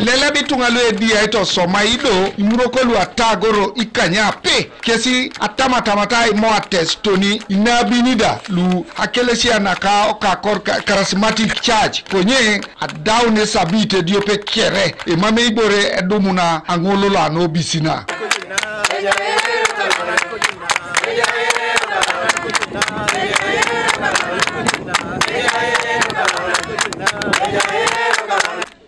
lela bitunga lo edia ito somaido imuroko lu atagoro ikanya pe kesi atama tamata mo atestoni inabinida lu akelesi anaka okakor charismatic church konye adawne sabite diope kere e mame ibore edumuna angolo la no bisina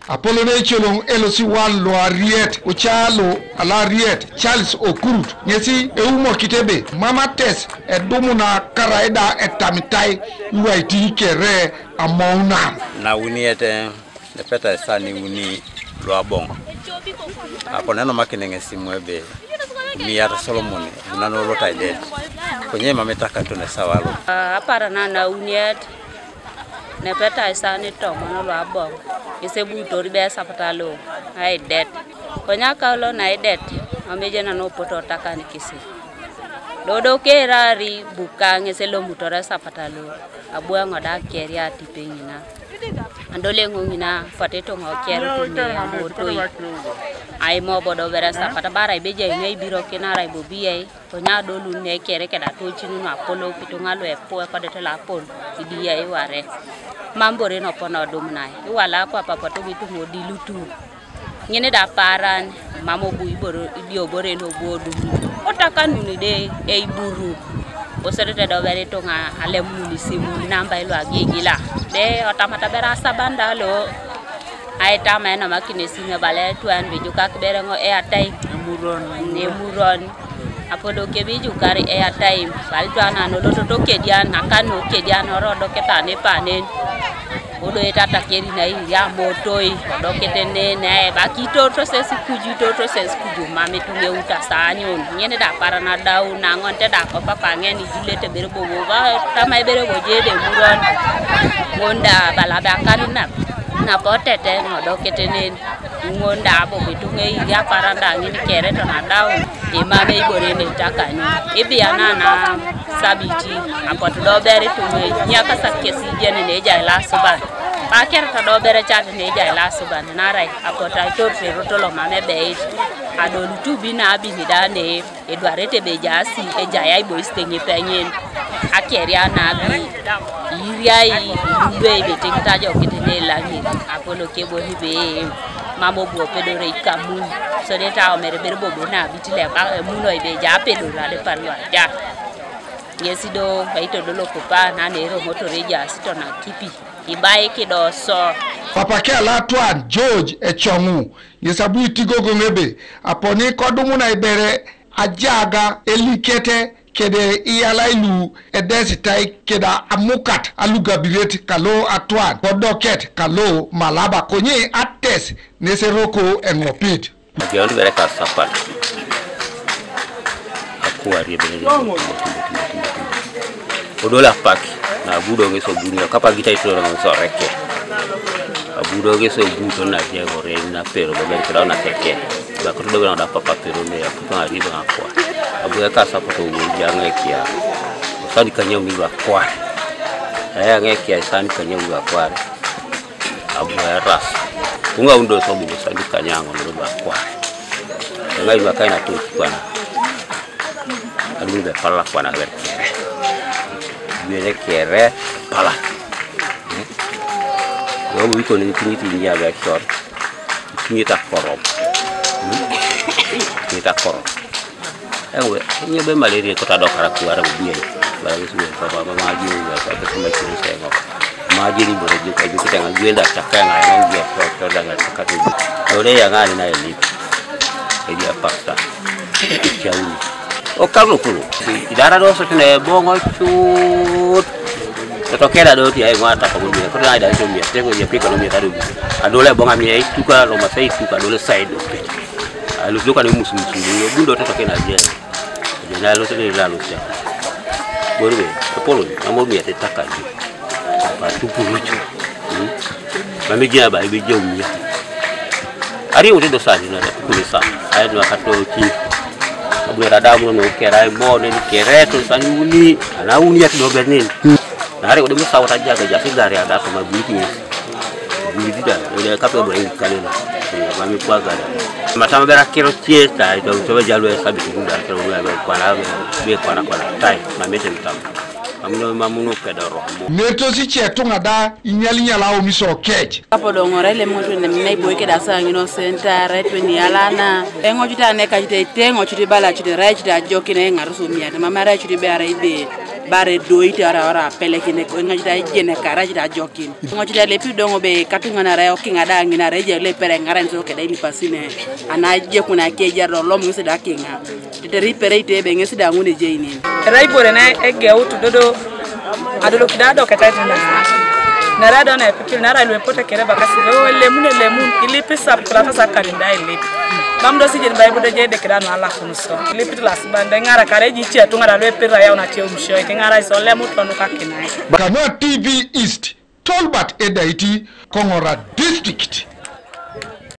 Apollo Necholong elosi wallo ariet ochalo ala ariet Charles Okurut nyesi eumo kitebe mama tes edumuna karaida etamitai uwaiti kere amauna na uniete nepeta sani uni loabong apo neno makinenge simwebe miara Solomon unano lota ide kwenye mametaka tuna sawalo apara na uniet nepeta sani tomo loabong isebu tori be sapatalo ai det konya kaulo na det ameje na no poto takani kisi dodo kerari bukange selo mutora sapatalo abua ngoda keria tipengina andole ngongina pateto ngokero tune amotoi ai mo bodo vera sapata bara beje ngai biro kinara bobi ai konya dolu ne kere keda tochinu na Apollo pitungalo epo ko de la pon idia e ware mambore no pono domnai iwala kwa papa to bitu modi lutu ngene da paran mamo bu iboro idio bore no bodu otaka nuni de e iburu osere do bere to nga ale muni simu namba ilo agigila de otamata bera sabanda lo ai tama na makine singa bale tuan bejuka kbere ngo e atai muron Apollo kebiju kari e atai baltwana no loto to kedian nakano kedian oro do ketane panen odo etata keri na ya motoi do ketene ne bakito to ses kuju mame tunge uta sanyon nyene da para na dau na ngonte da ko papa ngeni jilete bere bobo ba tamai bere bojede muron ngonda balaba kanina na potete no do ketene ngonda bo bitunge ya para nda ngini kere to na dau e mame ibore ne takani ibiana na sabiti apoto do bere tunge nyaka sakesi jene ne ja la suban paker ta do bere chat ne ja la suban na rai apota torfe rotolo mame be adon tubi na abini dane edwarete be jasi e jaya ibo istengi penyen akeria na bi iriai dube be tikta jo kitene langi Apollo kebo hibe mamo bo pedore kamu so de ta o mere bere bobo na bitile ba muno ibe ja pedora de parwa ja yesido baito dolo kopa na nero motore ja sito na kipi ibae kido so Papa ke alatwan George Echongu yesabu itigogo ngebe aponi kodumu na ibere ajaga elikete kede iyalailu edesitai keda amukat alugabiret kalo atwan podoket kalo malaba konye ates neseroko engopit Agion bere ka sapat aku ari bere odola pak na budo ngeso bunya kapa gita itu orang soreke abudo ngeso budo na je gore na pero bere ka na teke ba ko do na papa pero ne aku ngari ba akwa abu ka sapato jange kia sani kanyau mi ba kwa aya ngekia sani kanyau ba kwa abu ras unga undo so bu sani kanyango no ba kwa ngai ba kaina tu kwana alu be pala kwana ber bere kere pala yo bu ko ni tiniti nya ba short kita korom kita korom ewe nyebe malaria kota do kara kuara buye ba yesu papa maji wa ka kuma kiri sengo maji ni bore ju ka ju kita ngagenda chaka ngai ngia so danga sakati ore ya ngani na eli dia pasta kiauni o karlo kulo idara do so tene bongo chut tokera do ti ai ngata ko buye ko dai da so mi tengo ye pika no mi tadu adole bonga mi ai tuka lo masai tuka dole side alu duka ni musu yo bundo tokena je na lo tene la lo sia borbe Apollo amo mi ate takani ba tupu ruchu mami jia ba ibe jomu ari o do sa ni na kulisa ai do kato ki abu rada mo no kerai mo ne kere to sanuni ana uni ya do bernin na ari o de musa wata jaga jasi dari ada ko mabiti Vida, le capo bore calena. Ma mi qua gara. Ma tama bera kiro chiesta, to jalo sabi kunda, to kwa la be kwa tai, ma mete mtam. Amno mamuno pedoro. Neto si chetunga da inyali nyala o miso kech. Kapo dongore le mo ne nei boy ke da sang innocent right when yalana. Engo juta ne ka jite tengo chuti bala chuti right da joki ne ngaruso miata. Mama right chuti be ara ibe bare doite ara pele kine ko ngajita jene karaji da joki. Ngo juta le pi dongo be katunga na rayo kinga da ngina reje le pere ngara nso ke da ili pasine. Ana je kuna ke jaro lo mu se da kinga. Tete ripere ite be ngesi da ngune je ini. Rai bore na ege utu dodo adolo kidado katati na rado na pipil na ralo pote kere bakasi lemun ili pesa plata sa karinda ili bamdo si je bible de je de kidano ala kunso ili pitlas bande ngara kareji chi atunga ralo pera ya una che umsho ngara iso lemu tonu kakinai Kano TV East Tolbert Edaiti Kongora District.